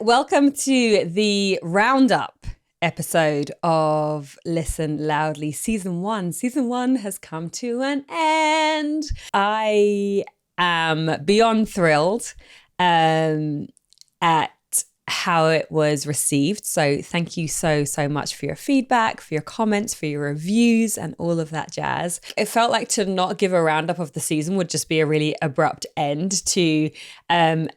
Welcome to the roundup episode of Listen Loudly Season 1. Season 1 has come to an end. I am beyond thrilled at how it was received. So thank you so much for your feedback, for your comments, for your reviews and all of that jazz. It felt like to not give a roundup of the season would just be a really abrupt end to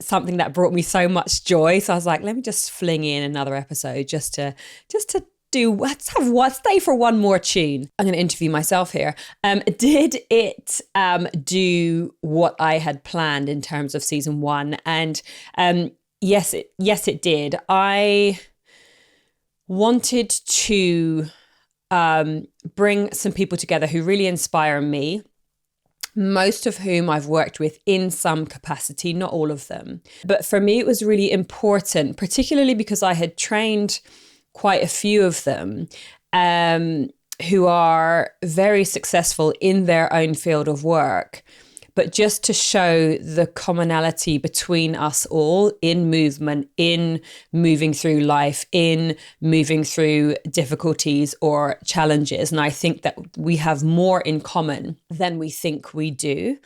something that brought me so much joy. So I was like, let me just fling in another episode just to stay for one more tune. I'm going to interview myself here. Did it do what I had planned in terms of season 1? And Yes, it did. I wanted to bring some people together who really inspire me, most of whom I've worked with in some capacity, not all of them. But for me, it was really important, particularly because I had trained quite a few of them who are very successful in their own field of work. But just to show the commonality between us all in movement, in moving through life, in moving through difficulties or challenges. And I think that we have more in common than we think we do.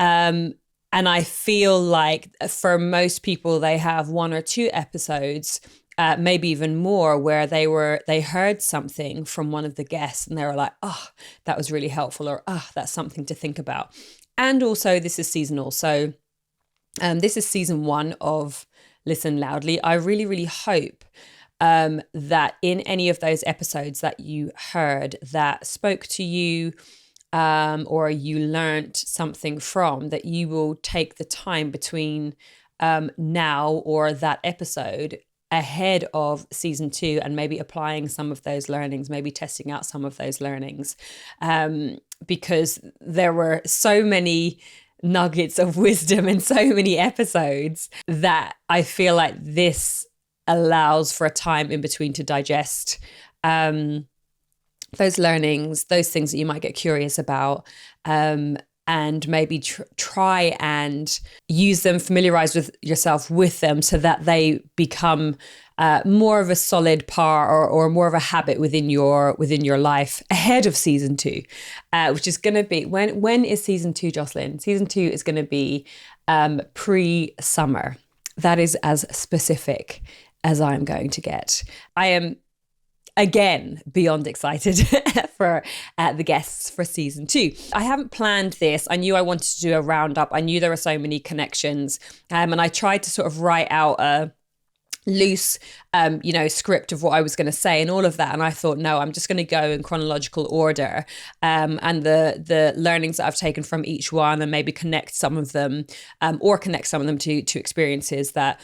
And I feel like for most people, they have 1 or 2 episodes, maybe even more, where they heard something from one of the guests and they were like, oh, that was really helpful, or oh, that's something to think about. And also, this is seasonal. So this is season 1 of Listen Loudly. I really, really hope that in any of those episodes that you heard that spoke to you or you learnt something from, that you will take the time between now or that episode ahead of season 2 and maybe applying some of those learnings, maybe testing out some of those learnings. Because there were so many nuggets of wisdom in so many episodes that I feel like this allows for a time in between to digest those learnings, those things that you might get curious about, and maybe try and use them, familiarize with yourself with them so that they become more of a solid part or more of a habit within your life ahead of season 2, which is going to be, when is season 2, Jocelyn? Season 2 is going to be pre-summer. That is as specific as I'm going to get. I am again beyond excited for the guests for season 2. I haven't planned this. I knew I wanted to do a roundup. I knew there were so many connections, and I tried to sort of write out a loose script of what I was going to say and all of that, and I thought, no, I'm just going to go in chronological order, and the learnings that I've taken from each one, and maybe connect some of them to experiences that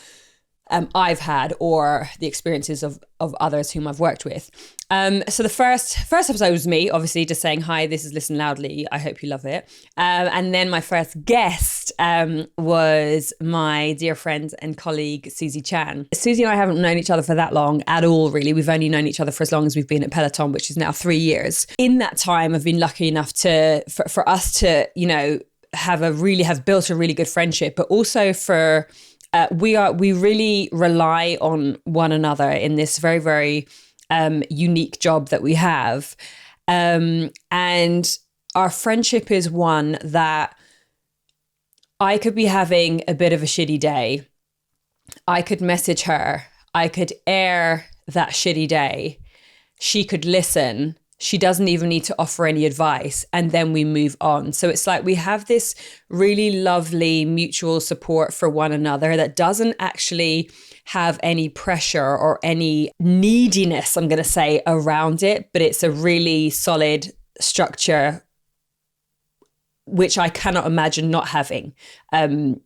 I've had, or the experiences of others whom I've worked with. So the first episode was me, obviously, just saying, hi, this is Listen Loudly. I hope you love it. And then my first guest was my dear friend and colleague, Susie Chan. Susie and I haven't known each other for that long at all, really. We've only known each other for as long as we've been at Peloton, which is now 3 years. In that time, I've been lucky enough for us to, have built a really good friendship, but also for we really rely on one another in this very, very unique job that we have. And our friendship is one that I could be having a bit of a shitty day. I could message her. I could air that shitty day. She could listen. She doesn't even need to offer any advice, and then we move on. So it's like we have this really lovely mutual support for one another that doesn't actually have any pressure or any neediness, I'm going to say, around it, but it's a really solid structure, which I cannot imagine not having in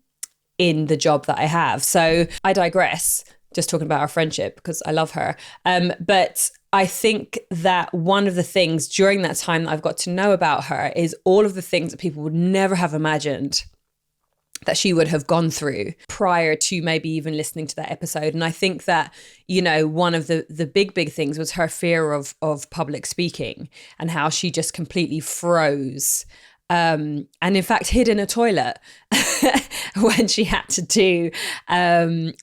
the job that I have. So I digress, just talking about our friendship because I love her. But I think that one of the things during that time that I've got to know about her is all of the things that people would never have imagined that she would have gone through prior to maybe even listening to that episode. And I think that, one of the big things was her fear of public speaking and how she just completely froze and in fact hid in a toilet when she had to do,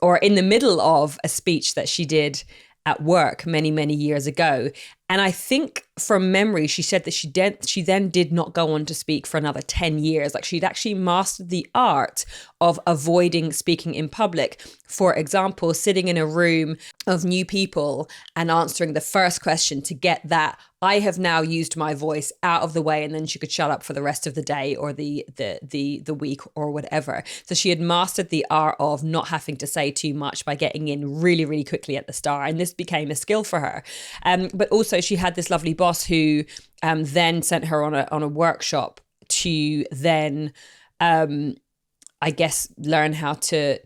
or in the middle of a speech that she did at work many, many years ago. And I think from memory, she said that she then did not go on to speak for another 10 years. Like, she'd actually mastered the art of avoiding speaking in public. For example, sitting in a room of new people and answering the first question to get that I have now used my voice out of the way, and then she could shut up for the rest of the day or the week or whatever. So she had mastered the art of not having to say too much by getting in really, really quickly at the start. And this became a skill for her. But also she had this lovely boss who then sent her on a workshop to then I guess learn how to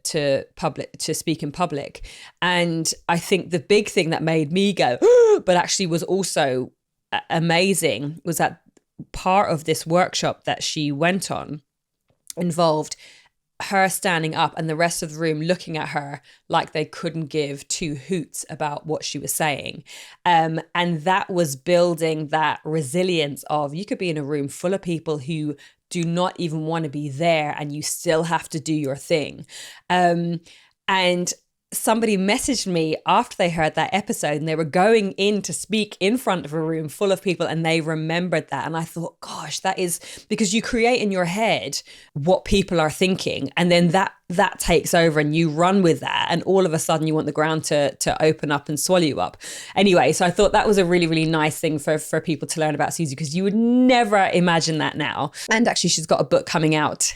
speak in public. And I think the big thing that made me go, but actually was also amazing, was that part of this workshop that she went on involved her standing up and the rest of the room looking at her like they couldn't give two hoots about what she was saying. And that was building that resilience of, you could be in a room full of people who do not even want to be there and you still have to do your thing. And somebody messaged me after they heard that episode, and they were going in to speak in front of a room full of people, and they remembered that. And I thought, gosh, that is because you create in your head what people are thinking, and then that takes over and you run with that, and all of a sudden you want the ground to open up and swallow you up. Anyway, so I thought that was a really, really nice thing for people to learn about Susie, because you would never imagine that now. And actually, she's got a book coming out.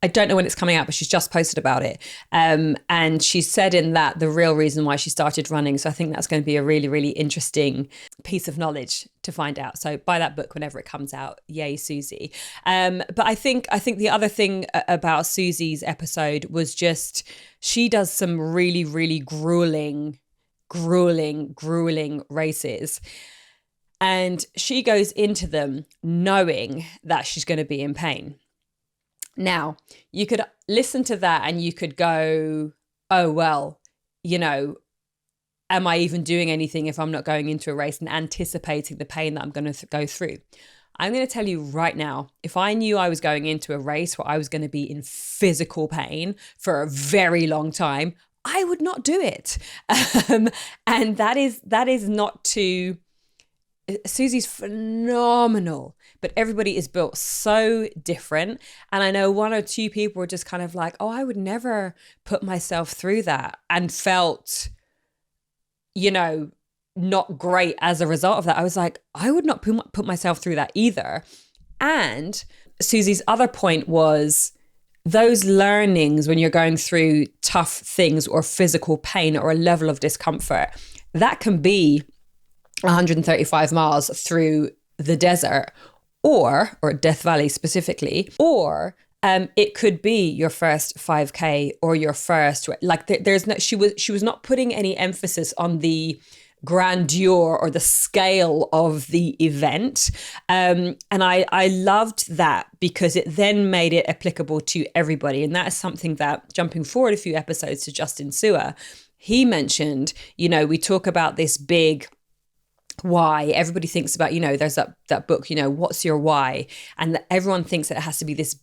I don't know when it's coming out, but she's just posted about it. And she said in that the real reason why she started running. So I think that's going to be a really, really interesting piece of knowledge to find out. So buy that book whenever it comes out. Yay, Susie. But I think the other thing about Susie's episode was just, she does some really, really grueling races. And she goes into them knowing that she's going to be in pain. Now, you could listen to that and you could go, oh, well, am I even doing anything if I'm not going into a race and anticipating the pain that I'm going to go through? I'm going to tell you right now, if I knew I was going into a race where I was going to be in physical pain for a very long time, I would not do it. And that is not to... Susie's phenomenal, but everybody is built so different. And I know one or two people were just kind of like, oh, I would never put myself through that, and felt, not great as a result of that. I was like, I would not put myself through that either. And Susie's other point was, those learnings when you're going through tough things or physical pain or a level of discomfort, that can be 135 miles through the desert or Death Valley specifically, or it could be your first 5K or your first, like there's no, she was not putting any emphasis on the grandeur or the scale of the event. And I loved that, because it then made it applicable to everybody. And that is something that, jumping forward a few episodes to Justin Sewer, he mentioned, we talk about this big why. Everybody thinks about, there's that book, what's your why? And everyone thinks that it has to be this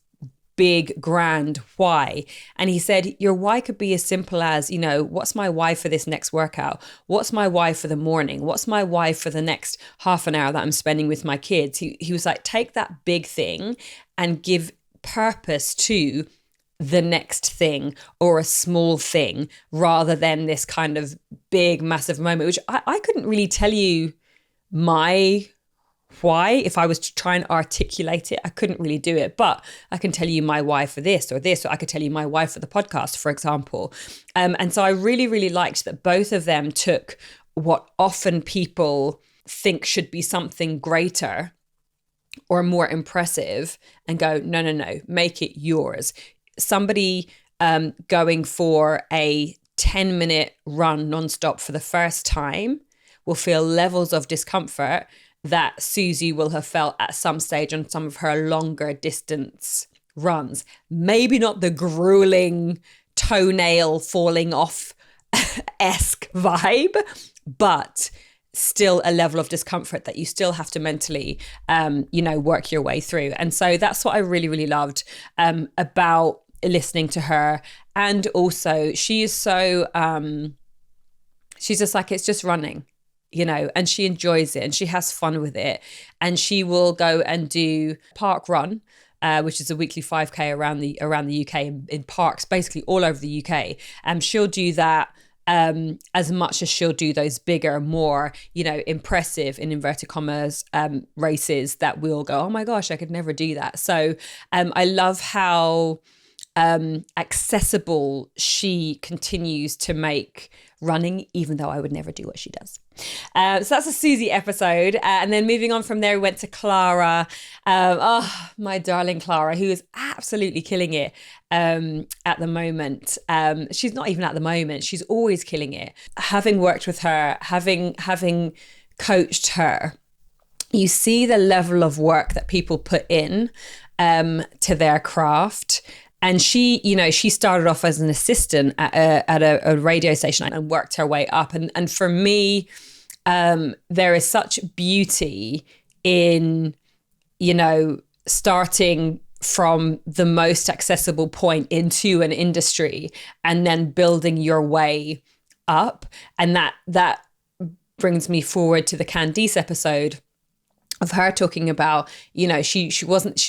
big, grand why. And he said, your why could be as simple as, what's my why for this next workout? What's my why for the morning? What's my why for the next half an hour that I'm spending with my kids? He was like, take that big thing and give purpose to the next thing or a small thing, rather than this kind of big, massive moment, which I couldn't really tell you my why. If I was to try and articulate it, I couldn't really do it, but I can tell you my why for this, or I could tell you my why for the podcast, for example. And so I really, really liked that both of them took what often people think should be something greater or more impressive and go, no, make it yours. Somebody going for a 10-minute run nonstop for the first time will feel levels of discomfort that Susie will have felt at some stage on some of her longer distance runs. Maybe not the grueling toenail falling off esque vibe, but still a level of discomfort that you still have to mentally, work your way through. And so that's what I really, really loved about listening to her. And also she is so, she's just like, it's just running, and she enjoys it and she has fun with it. And she will go and do park run, which is a weekly 5K around the UK in parks, basically all over the UK. She'll do that as much as she'll do those bigger, more, impressive, in inverted commas, races that we'll go, oh my gosh, I could never do that. So I love how accessible she continues to make running, even though I would never do what she does. So that's a Susie episode. And then moving on from there, we went to Clara. My darling Clara, who is absolutely killing it at the moment. She's not even at the moment. She's always killing it. Having worked with her, having coached her, you see the level of work that people put in to their craft. And she started off as an assistant at a radio station and worked her way up. And for me, there is such beauty in, starting from the most accessible point into an industry and then building your way up. And that brings me forward to the Candice episode of her talking about, she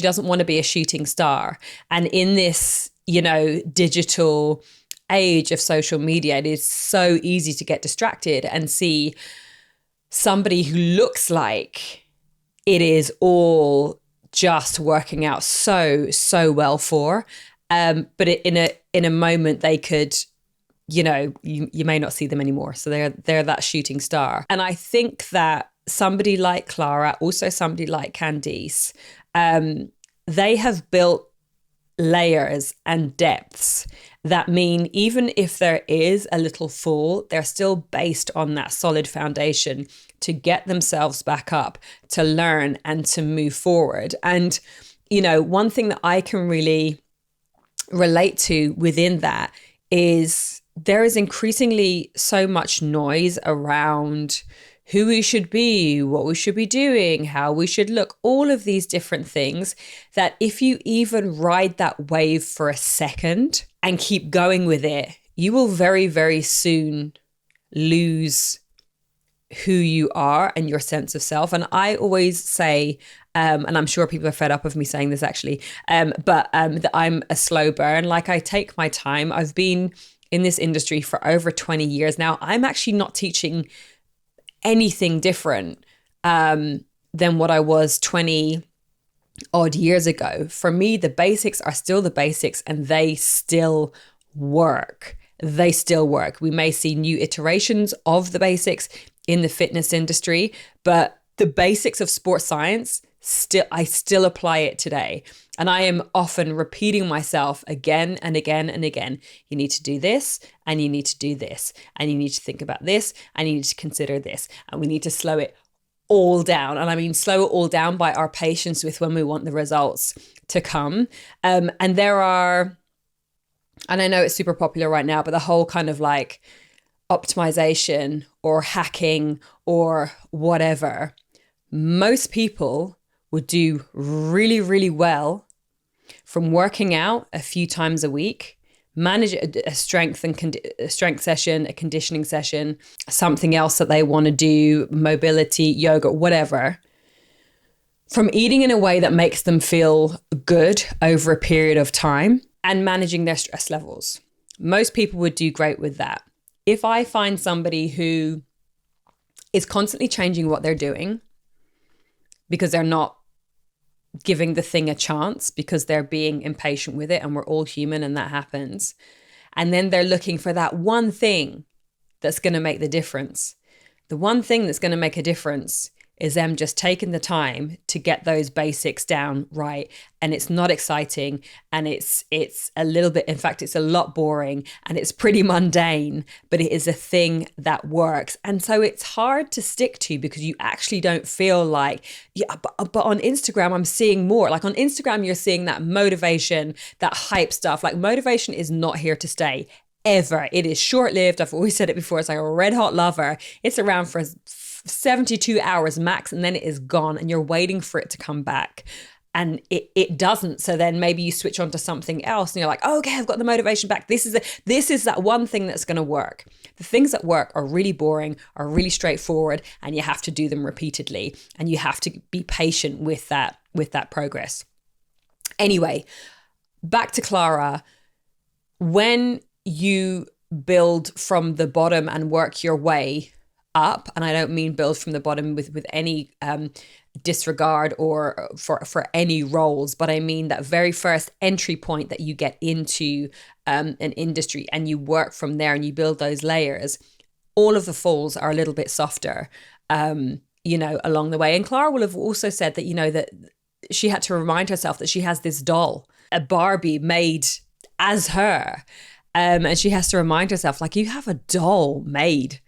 doesn't want to be a shooting star. And in this, digital age of social media, it is so easy to get distracted and see somebody who looks like it is all just working out so well for, but in a moment they could, you may not see them anymore. So they're that shooting star. And I think that somebody like Clara, also somebody like Candice, they have built layers and depths that mean even if there is a little fall, they're still based on that solid foundation to get themselves back up, to learn and to move forward. And, one thing that I can really relate to within that is there is increasingly so much noise around who we should be, what we should be doing, how we should look, all of these different things that if you even ride that wave for a second and keep going with it, you will very, very soon lose who you are and your sense of self. And I always say, and I'm sure people are fed up of me saying this actually, but that I'm a slow burn. Like I take my time. I've been in this industry for over 20 years now. I'm actually not teaching anything different than what I was 20 odd years ago. For me, the basics are still the basics and they still work. They still work. We may see new iterations of the basics in the fitness industry, but the basics of sports science, I still apply it today. And I am often repeating myself again and again and again. You need to do this, and you need to do this, and you need to think about this, and you need to consider this. And we need to slow it all down. And I mean, slow it all down by our patience with when we want the results to come. And there are, and I know it's super popular right now, but the whole kind of like optimization or hacking or whatever, most people would do really, really well from working out a few times a week, manage a strength session, a conditioning session, something else that they want to do, mobility, yoga, whatever, from eating in a way that makes them feel good over a period of time and managing their stress levels. Most people would do great with that. If I find somebody who is constantly changing what they're doing because they're not giving the thing a chance, because they're being impatient with it, and we're all human and that happens, and then they're looking for that one thing that's going to make the difference. The one thing that's going to make a difference is them just taking the time to get those basics down right. And it's not exciting, and it's a little bit, in fact, it's a lot boring, and it's pretty mundane, but it is a thing that works. And so it's hard to stick to because you actually don't feel like, yeah, but on Instagram, I'm seeing more. Like on Instagram, you're seeing that motivation, that hype stuff. Like motivation is not here to stay ever. It is short-lived. I've always said it before. It's like a red hot lover. It's around for 72 hours max, and then it is gone, and you're waiting for it to come back. And it doesn't. So then maybe you switch on to something else and you're like, oh, okay, I've got the motivation back. This is that one thing that's going to work. The things that work are really boring, are really straightforward, and you have to do them repeatedly. And you have to be patient with that progress. Anyway, back to Clara. When you build from the bottom and work your way up, and I don't mean build from the bottom with any disregard or for any roles, but I mean that very first entry point that you get into an industry, and you work from there and you build those layers, all of the falls are a little bit softer, along the way. And Clara will have also said that, that she had to remind herself that she has this doll, a Barbie made as her. And she has to remind herself, like, you have a doll made,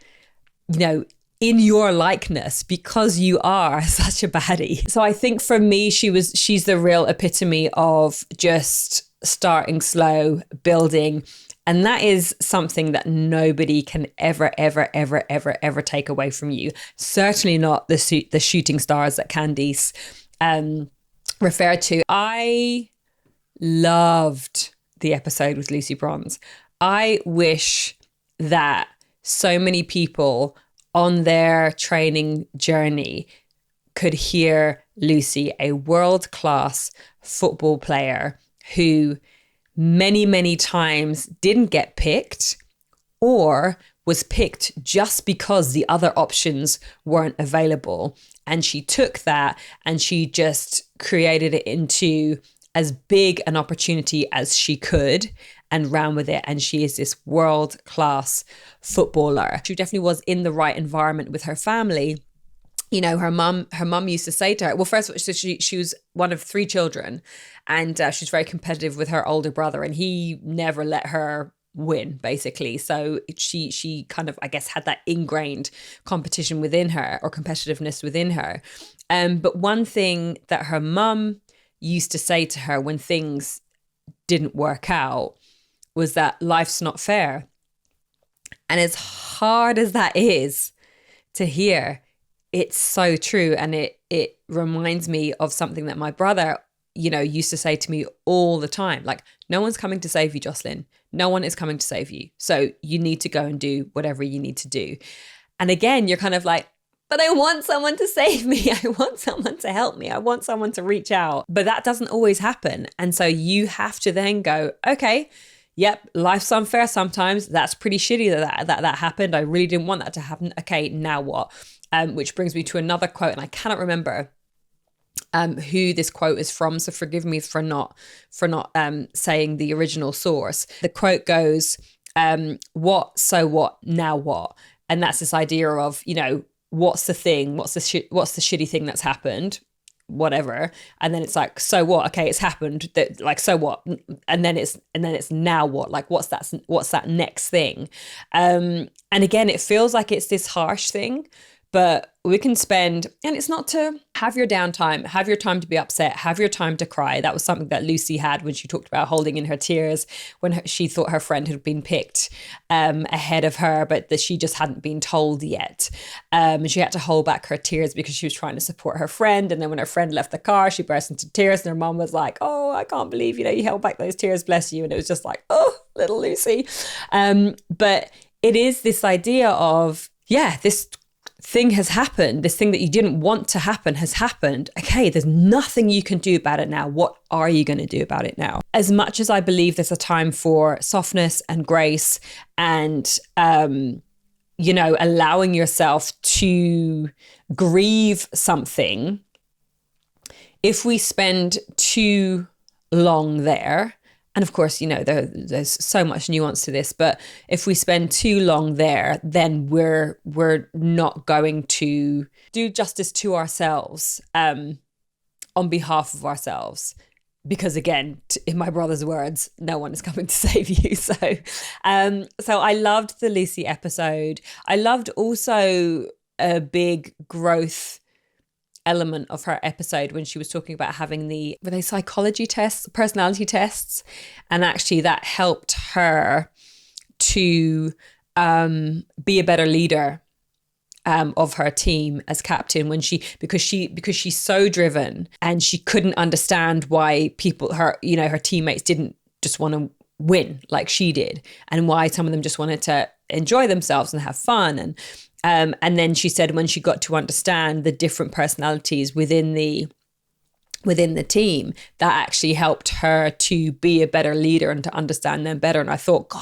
in your likeness, because you are such a baddie. So I think for me, she's the real epitome of just starting slow, building. And that is something that nobody can ever, ever, ever, ever, ever take away from you. Certainly not the shooting stars that Candice referred to. I loved the episode with Lucy Bronze. I wish that so many people on their training journey could hear Lucy, a world-class football player who many, many times didn't get picked or was picked just because the other options weren't available. And she took that and she just created it into as big an opportunity as she could and ran with it. And she is this world-class footballer. She definitely was in the right environment with her family. Her mum used to say to her, well, first of all, she was one of 3 children, and she's very competitive with her older brother, and he never let her win, basically. So she kind of, I guess, had that ingrained competition within her, or competitiveness within her. But one thing that her mum used to say to her when things didn't work out was that life's not fair. And as hard as that is to hear, it's so true. And it reminds me of something that my brother, used to say to me all the time. Like, no one's coming to save you, Jocelyn. No one is coming to save you. So you need to go and do whatever you need to do. And again, you're kind of like, but I want someone to save me. I want someone to help me. I want someone to reach out. But that doesn't always happen. And so you have to then go, okay, yep, life's unfair sometimes. That's pretty shitty that happened. I really didn't want that to happen. Okay, now what? Which brings me to another quote, and I cannot remember who this quote is from, so forgive me for not saying the original source. The quote goes, what, so what, now what? And that's this idea of, what's the thing? What's the shitty thing that's happened? Whatever. And then it's like, so what? Okay, it's happened. That, like, so what? And then it's now what? Like, what's that next thing? And again, it feels like it's this harsh thing, but we can spend, and it's not to have your downtime, have your time to be upset, have your time to cry. That was something that Lucy had when she talked about holding in her tears when she thought her friend had been picked ahead of her, but that she just hadn't been told yet. And she had to hold back her tears because she was trying to support her friend. And then when her friend left the car, she burst into tears, and her mom was like, oh, I can't believe, you held back those tears, bless you. And it was just like, oh, little Lucy. But it is this idea of, this thing has happened, this thing that you didn't want to happen has happened. Okay, there's nothing you can do about it now. What are you going to do about it now? As much as I believe there's a time for softness and grace and, allowing yourself to grieve something, if we spend too long there, and of course, there's so much nuance to this, but if we spend too long there, then we're not going to do justice to ourselves on behalf of ourselves. Because again, in my brother's words, no one is coming to save you. So I loved the Lucy episode. I loved also a big growth element of her episode when she was talking about having were they psychology tests, personality tests, and actually that helped her to be a better leader of her team as captain because she's so driven, and she couldn't understand why her teammates didn't just want to win like she did, and why some of them just wanted to enjoy themselves and have fun. And then she said when she got to understand the different personalities within the team, that actually helped her to be a better leader and to understand them better. And I thought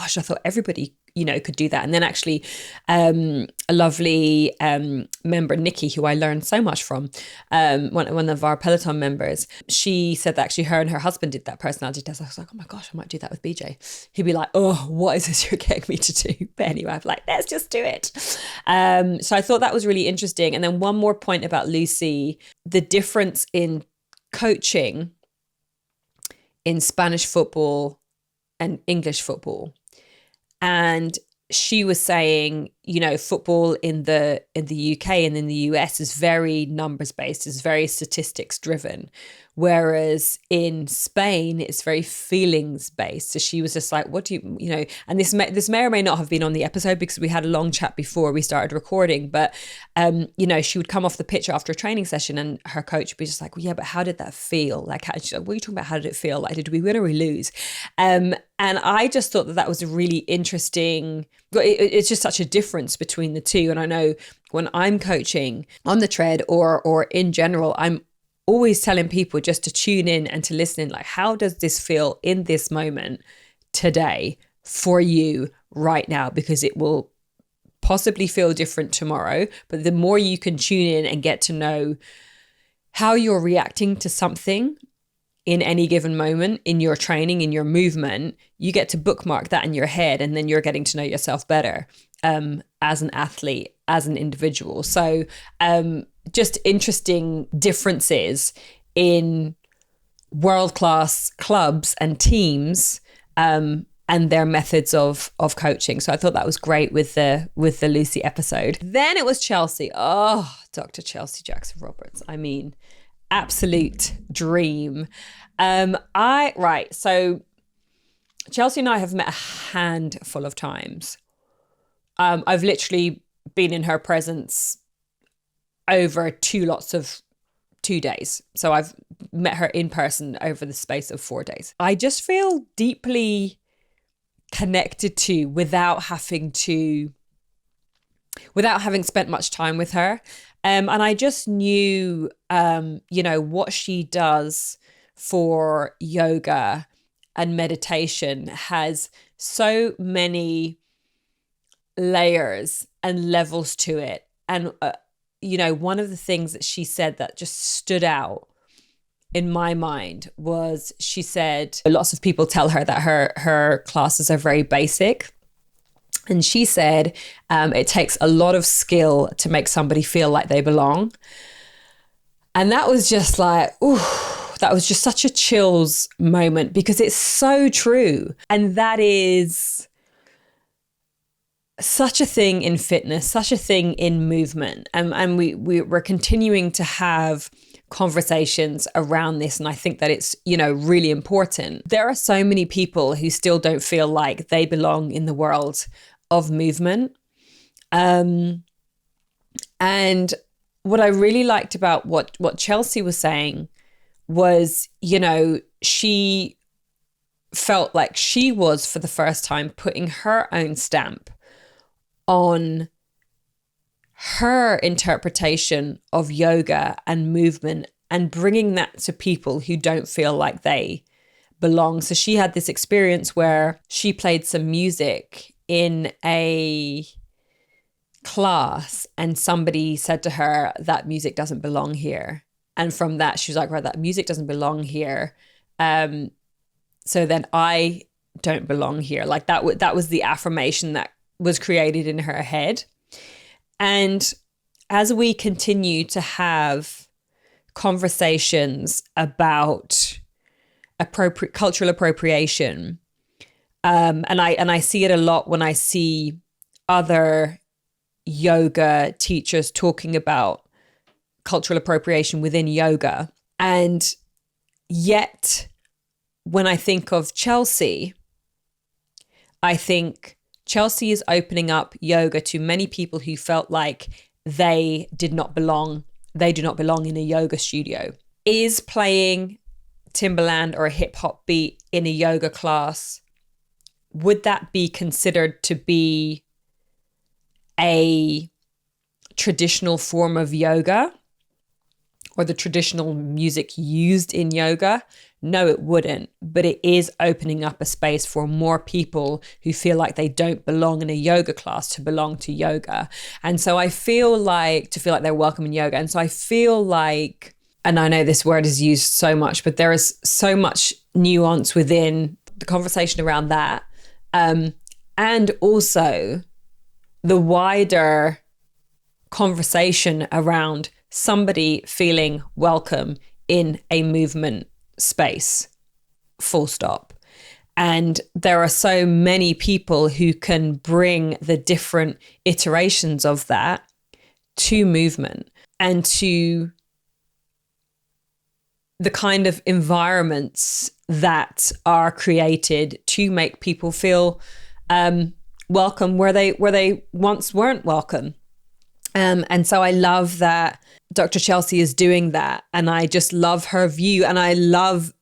everybody, could do that. And then actually a lovely member, Nikki, who I learned so much from, one of our Peloton members, she said that actually her and her husband did that personality test. I was like, oh my gosh, I might do that with BJ. He'd be like, oh, what is this you're getting me to do? But anyway, I'm like, let's just do it. So I thought that was really interesting. And then one more point about Lucy, the difference in coaching in Spanish football and English football. And she was saying, football in the UK and in the US is very numbers based, is very statistics driven. Whereas in Spain, it's very feelings based. So she was just like, what do you, and this may or may not have been on the episode because we had a long chat before we started recording, but, she would come off the pitch after a training session and her coach would be just like, well, yeah, but how did that feel? Like, she's like, what are you talking about? How did it feel? Like, did we win or we lose? And I just thought that was a really interesting, it's just such a difference between the two. And I know when I'm coaching on the tread or in general, I'm always telling people just to tune in and to listen in, like, how does this feel in this moment today for you right now? Because it will possibly feel different tomorrow, but the more you can tune in and get to know how you're reacting to something in any given moment, in your training, in your movement, you get to bookmark that in your head, and then you're getting to know yourself better as an athlete, as an individual. So just interesting differences in world-class clubs and teams and their methods of coaching. So I thought that was great with the Lucy episode. Then it was Chelsea. Oh, Dr. Chelsea Jackson Roberts. I mean, absolute dream. So Chelsea and I have met a handful of times. I've literally been in her presence over 2 days. So I've met her in person over the space of 4 days. I just feel deeply connected to without having spent much time with her. And I just knew, what she does for yoga and meditation has so many layers and levels to it. And, one of the things that she said that just stood out in my mind was, she said, lots of people tell her that her classes are very basic. And she said, it takes a lot of skill to make somebody feel like they belong. And that was just like, ooh, that was just such a chills moment, because it's so true. And that is such a thing in fitness, such a thing in movement. And we're continuing to have conversations around this. And I think that it's, really important. There are so many people who still don't feel like they belong in the world of movement. And what I really liked about what Chelsea was saying was, she felt like she was, for the first time, putting her own stamp on her interpretation of yoga and movement and bringing that to people who don't feel like they belong. So she had this experience where she played some music in a class and somebody said to her, that music doesn't belong here. And from that, she was like, right, that music doesn't belong here. So then I don't belong here. Like that was the affirmation that was created in her head. And as we continue to have conversations about cultural appropriation, and I see it a lot when I see other yoga teachers talking about cultural appropriation within yoga. And yet, when I think of Chelsea, I think Chelsea is opening up yoga to many people who felt like they do not belong in a yoga studio. Is playing Timbaland or a hip hop beat in a yoga class, would that be considered to be a traditional form of yoga or the traditional music used in yoga? No, it wouldn't. But it is opening up a space for more people who feel like they don't belong in a yoga class to belong to yoga. And so I feel like, to feel like they're welcome in yoga. And so I feel like, and I know this word is used so much, but there is so much nuance within the conversation around that. And also the wider conversation around somebody feeling welcome in a movement space, full stop. And there are so many people who can bring the different iterations of that to movement and to the kind of environments that are created to make people feel welcome where they once weren't welcome. And so I love that Dr. Chelsea is doing that. And I just love her view. And I love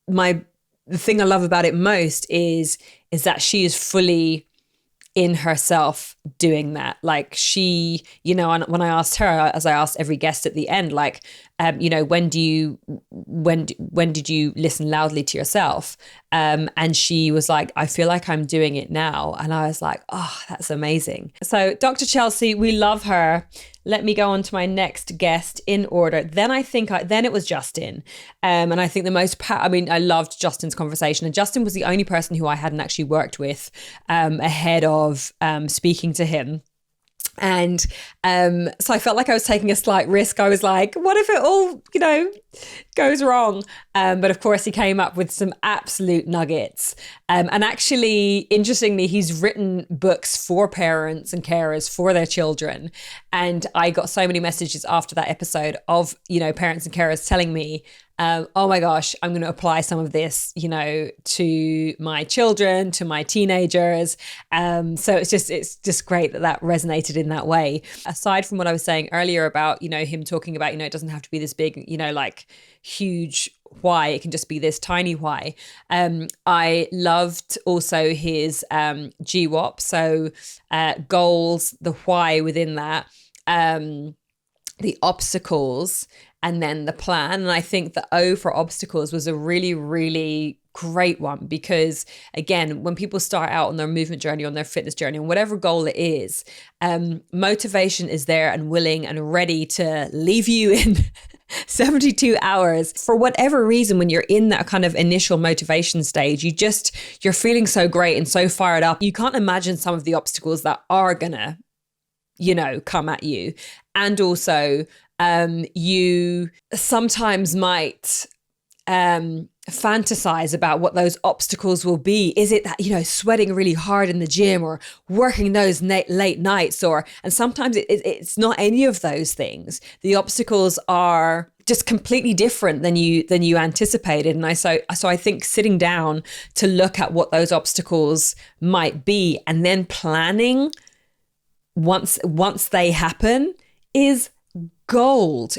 the thing I love about it most is that she is fully in herself doing that. Like she, you know, and when I asked her, as I asked every guest at the end, like, you know, when did you listen loudly to yourself? And she was like, I feel like I'm doing it now. And I was like, oh, that's amazing. So Dr. Chelsea, we love her. Let me go on to my next guest in order. Then then it was Justin. And I think I loved Justin's conversation. And Justin was the only person who I hadn't actually worked with ahead of speaking to him. And so I felt like I was taking a slight risk. I was like, what if it all, you know, goes wrong? But of course, he came up with some absolute nuggets. And actually, interestingly, he's written books for parents and carers for their children. And I got so many messages after that episode of, you know, parents and carers telling me, oh my gosh, I'm going to apply some of this, you know, to my children, to my teenagers. So it's just great that resonated in that way. Aside from what I was saying earlier about, you know, him talking about, you know, it doesn't have to be this big, you know, like huge why, it can just be this tiny why. I loved also his GWOP, so goals, the why within that, the obstacles, and then the plan. And I think the O for obstacles was a really, really great one because, again, when people start out on their movement journey, on their fitness journey, on whatever goal it is, motivation is there and willing and ready to leave you in 72 hours. For whatever reason, when you're in that kind of initial motivation stage, you're feeling so great and so fired up. You can't imagine some of the obstacles that are gonna, you know, come at you. And also, you sometimes might fantasize about what those obstacles will be. Is it that, you know, sweating really hard in the gym or working those late nights, and sometimes it's not any of those things. The obstacles are just completely different than you anticipated. And so I think sitting down to look at what those obstacles might be and then planning once they happen is gold.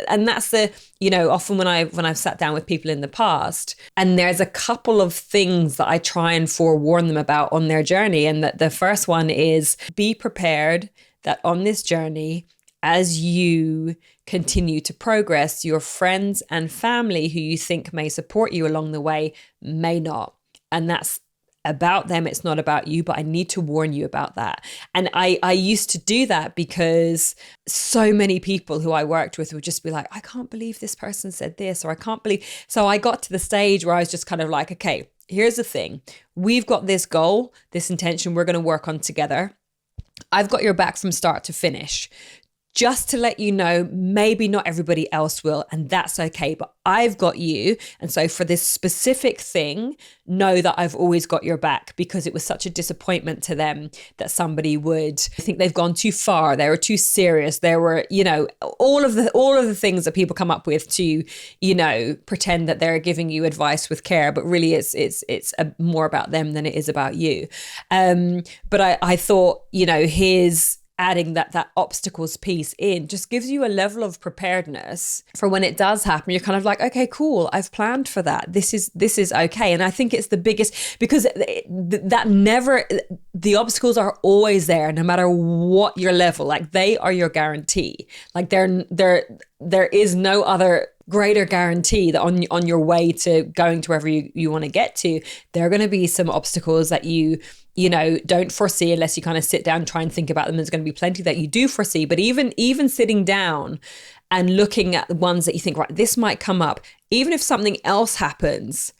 And that's the, you know, often when I've sat down with people in the past, and there's a couple of things that I try and forewarn them about on their journey. And that the first one is be prepared that on this journey, as you continue to progress, your friends and family who you think may support you along the way may not. And that's about them. It's not about you, but I need to warn you about that. And I used to do that because so many people who I worked with would just be like, I can't believe this person said this, or I can't believe. So I got to the stage where I was just kind of like, okay, here's the thing. We've got this goal, this intention we're going to work on together. I've got your back from start to finish. Just to let you know, maybe not everybody else will, and that's okay, but I've got you. And so for this specific thing, know that I've always got your back, because it was such a disappointment to them that somebody would think they've gone too far. They were too serious. There were, you know, all of the things that people come up with to, you know, pretend that they're giving you advice with care, but really it's more about them than it is about you. But I thought, you know, his adding that obstacles piece in just gives you a level of preparedness for when it does happen. You're kind of like, okay, cool, I've planned for that. This is okay. And I think it's the biggest, because the obstacles are always there, no matter what your level. Like, they are your guarantee. Like, there is no other greater guarantee that on your way to going to wherever you want to get to, there are going to be some obstacles that you don't foresee, unless you kind of sit down and try and think about them. There's going to be plenty that you do foresee. But even sitting down and looking at the ones that you think, right, this might come up, even if something else happens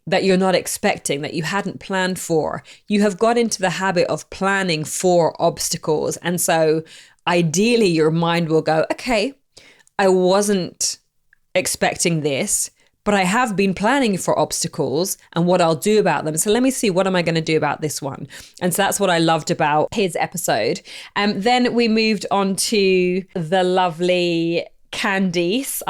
that you're not expecting, that you hadn't planned for, you have got into the habit of planning for obstacles. And so ideally your mind will go, okay, I wasn't expecting this, but I have been planning for obstacles and what I'll do about them. So let me see, what am I going to do about this one? And so that's what I loved about his episode. Then we moved on to the lovely Candice.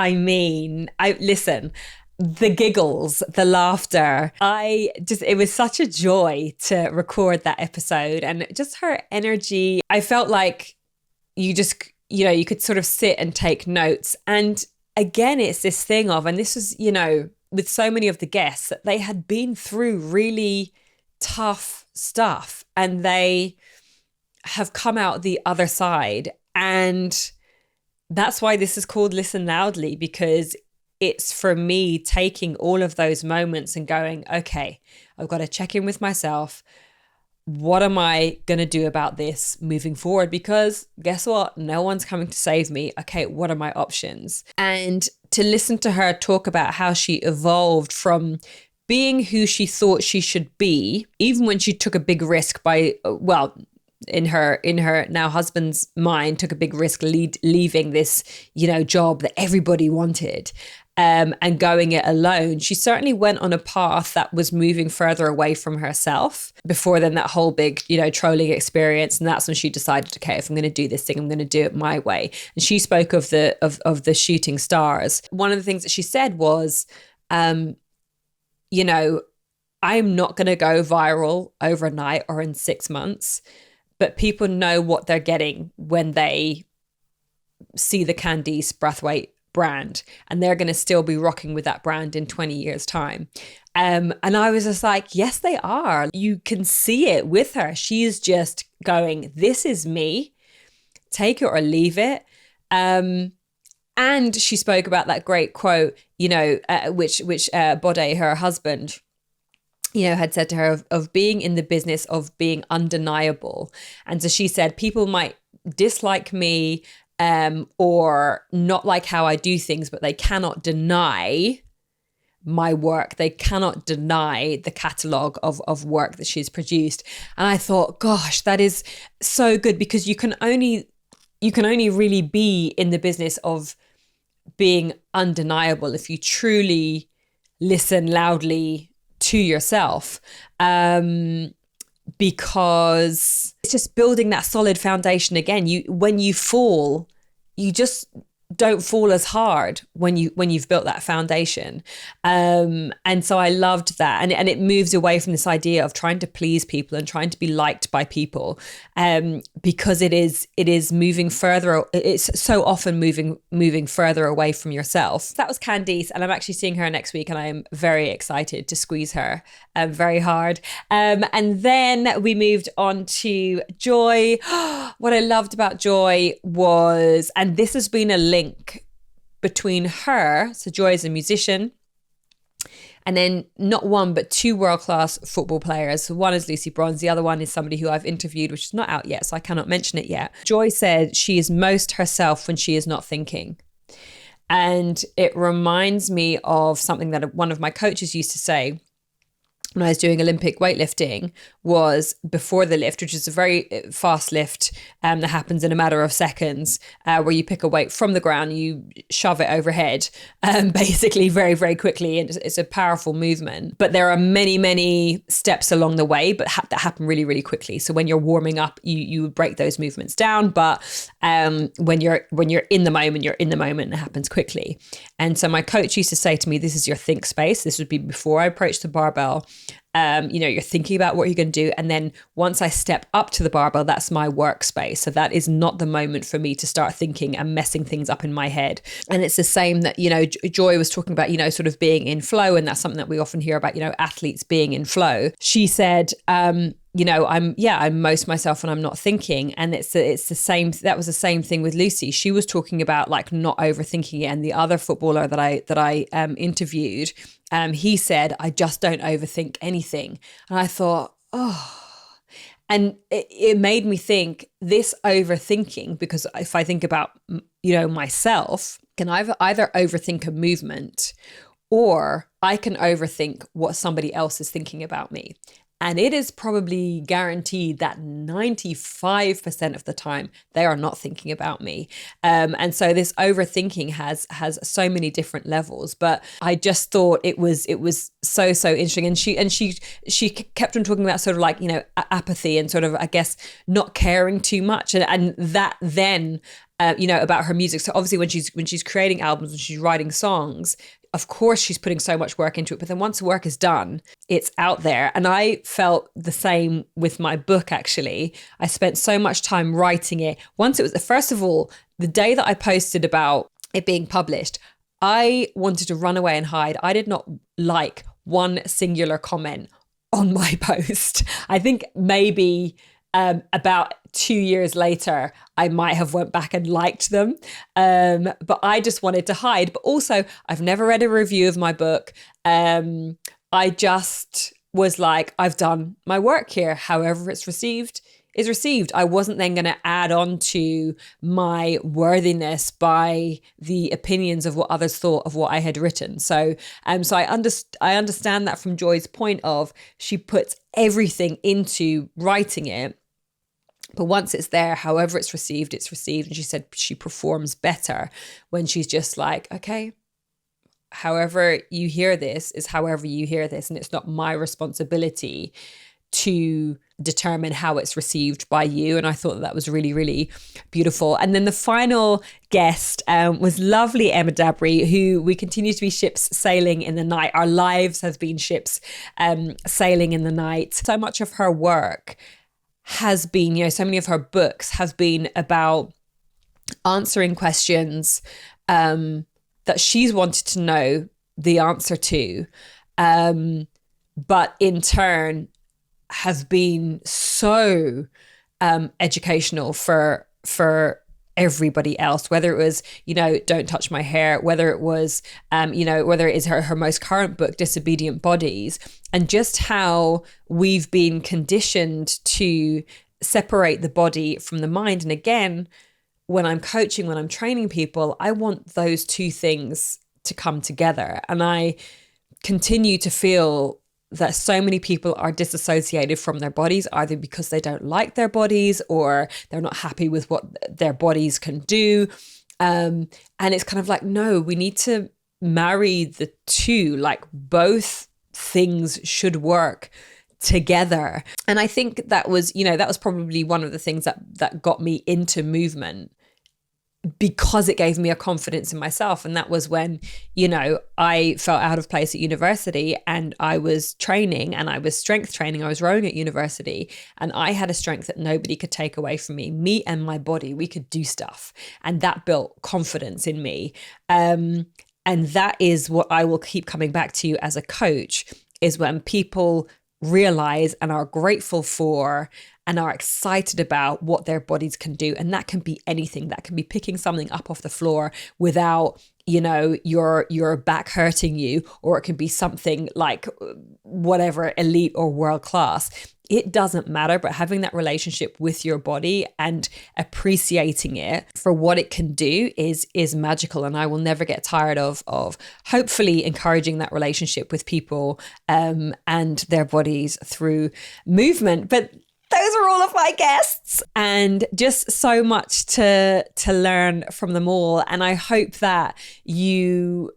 Listen, the giggles, the laughter. It was such a joy to record that episode, and just her energy. I felt like you could sort of sit and take notes. And again, it's this thing of, and this was, with so many of the guests, that they had been through really tough stuff and they have come out the other side. And that's why this is called Listen Loudly, because it's for me taking all of those moments and going, okay, I've got to check in with myself. What am I going to do about this moving forward? Because guess what? No one's coming to save me. Okay, what are my options? And to listen to her talk about how she evolved from being who she thought she should be, even when she took a big risk in her now husband's mind, took a big risk leaving this, job that everybody wanted. And going it alone, she certainly went on a path that was moving further away from herself. Before then, that whole big, trolling experience, and that's when she decided, okay, if I'm going to do this thing, I'm going to do it my way. And she spoke of the shooting stars. One of the things that she said was, I'm not going to go viral overnight or in 6 months, but people know what they're getting when they see the Candice Brathwaite brand, and they're going to still be rocking with that brand in 20 years time. And I was just like, yes, they are. You can see it with her. She's just going, this is me, take it or leave it. And she spoke about that great quote, which Bode, her husband, had said to her of being in the business of being undeniable. And so she said, people might dislike me, or not like how I do things, but they cannot deny my work. They cannot deny the catalogue of work that she's produced. And I thought, gosh, that is so good, because you can only really be in the business of being undeniable if you truly listen loudly to yourself. Because it's just building that solid foundation again. When you fall, you just don't fall as hard when you've built that foundation. And so I loved that. And it moves away from this idea of trying to please people and trying to be liked by people, because it is moving further. It's so often moving further away from yourself. That was Candice, and I'm actually seeing her next week, and I am very excited to squeeze her very hard. And then we moved on to Joy. What I loved about Joy was, and this has been a link between her, so Joy is a musician, and then not one but two world-class football players. One is Lucy Bronze, the other one is somebody who I've interviewed, which is not out yet, so I cannot mention it yet. Joy said she is most herself when she is not thinking. And it reminds me of something that one of my coaches used to say when I was doing Olympic weightlifting, was before the lift, which is a very fast lift that happens in a matter of seconds, where you pick a weight from the ground, you shove it overhead, basically very, very quickly. And it's a powerful movement. But there are many, many steps along the way, but that happen really, really quickly. So when you're warming up, you break those movements down. But when you're in the moment, you're in the moment, and it happens quickly. And so my coach used to say to me, this is your think space. This would be before I approached the barbell. You're thinking about what you're going to do. And then once I step up to the barbell, that's my workspace. So that is not the moment for me to start thinking and messing things up in my head. And it's the same that, Joy was talking about, sort of being in flow. And that's something that we often hear about, athletes being in flow. She said, I'm most myself when I'm not thinking. And it's the same. That was the same thing with Lucy. She was talking about like not overthinking it. And the other footballer that I interviewed, he said, I just don't overthink anything. And I thought, and it made me think this overthinking, because if I think about, myself, can I either overthink a movement or I can overthink what somebody else is thinking about me. And it is probably guaranteed that 95% of the time they are not thinking about me. And so this overthinking has so many different levels. But I just thought it was so interesting. And she kept on talking about sort of like, apathy and sort of, I guess, not caring too much. And that then, about her music. So obviously when she's creating albums, when she's writing songs, of course, she's putting so much work into it. But then once the work is done, it's out there. And I felt the same with my book, actually. I spent so much time writing it. Once it was, first of all, the day that I posted about it being published, I wanted to run away and hide. I did not like one singular comment on my post. I think maybe about 2 years later, I might have went back and liked them. But I just wanted to hide. But also, I've never read a review of my book. I just was like, I've done my work here. However it's received is received. I wasn't then going to add on to my worthiness by the opinions of what others thought of what I had written. So I understand that from Joy's point of she puts everything into writing it. But once it's there, however it's received, it's received. And she said she performs better when she's just like, okay, however you hear this is however you hear this. And it's not my responsibility to determine how it's received by you. And I thought that was really, really beautiful. And then the final guest was lovely Emma Dabiri, who we continue to be ships sailing in the night. Our lives have been ships sailing in the night. So much of her work has been, so many of her books have been about answering questions that she's wanted to know the answer to, but in turn have been so educational for everybody else, whether it was, Don't Touch My Hair, whether it was, whether it is her most current book, Disobedient Bodies, and just how we've been conditioned to separate the body from the mind. And again, when I'm coaching, when I'm training people, I want those two things to come together. And I continue to feel that so many people are disassociated from their bodies, either because they don't like their bodies or they're not happy with what their bodies can do. And it's kind of like, no, we need to marry the two, like both things should work together. And I think that was, that was probably one of the things that got me into movement, because it gave me a confidence in myself. And that was when, I felt out of place at university and I was training and I was strength training. I was rowing at university and I had a strength that nobody could take away from me. Me and my body, we could do stuff. And that built confidence in me. And that is what I will keep coming back to as a coach, is when people realize and are grateful for and are excited about what their bodies can do. And that can be anything. That can be picking something up off the floor without, your back hurting you, or it can be something like whatever, elite or world class. It doesn't matter, but having that relationship with your body and appreciating it for what it can do is magical. And I will never get tired of hopefully encouraging that relationship with people and their bodies through movement. But those are all of my guests, and just so much to learn from them all. And I hope that you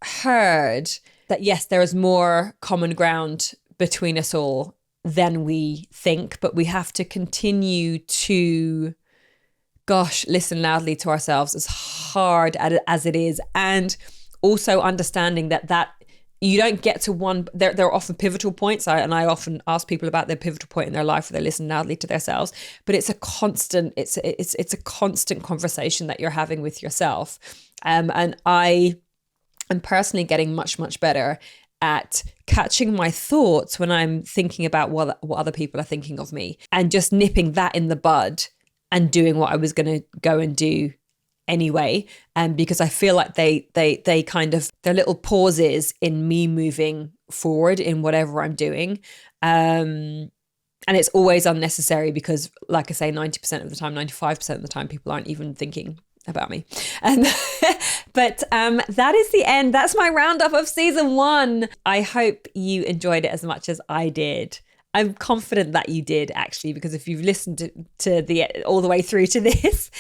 heard that, yes, there is more common ground between us all than we think, but we have to continue to, listen loudly to ourselves, as hard as it is. And also understanding that you don't get to one. There are often pivotal points, and I often ask people about their pivotal point in their life where they listen loudly to themselves. But it's a constant. It's a constant conversation that you're having with yourself. And I am personally getting much better at catching my thoughts when I'm thinking about what other people are thinking of me, and just nipping that in the bud and doing what I was going to go and do anyway. Because I feel like they kind of, they're little pauses in me moving forward in whatever I'm doing. And it's always unnecessary because, like I say, 90% of the time, 95% of the time, people aren't even thinking about me. But that is the end. That's my roundup of season 1. I hope you enjoyed it as much as I did. I'm confident that you did, actually, because if you've listened to the all the way through to this,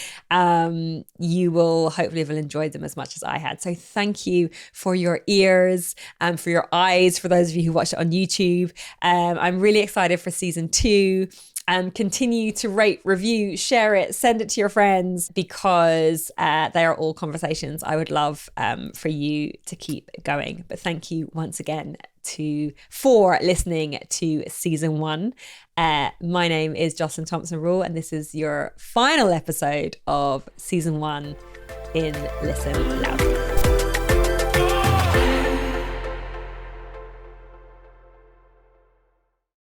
you will hopefully have enjoyed them as much as I had. So thank you for your ears and for your eyes, for those of you who watched it on YouTube. I'm really excited for season 2. Continue to rate, review, share it, send it to your friends, because they are all conversations I would love for you to keep going. But thank you once again for listening to season 1. My name is Jocelyn Thompson-Rule, and this is your final episode of season 1 in Listen Loudly.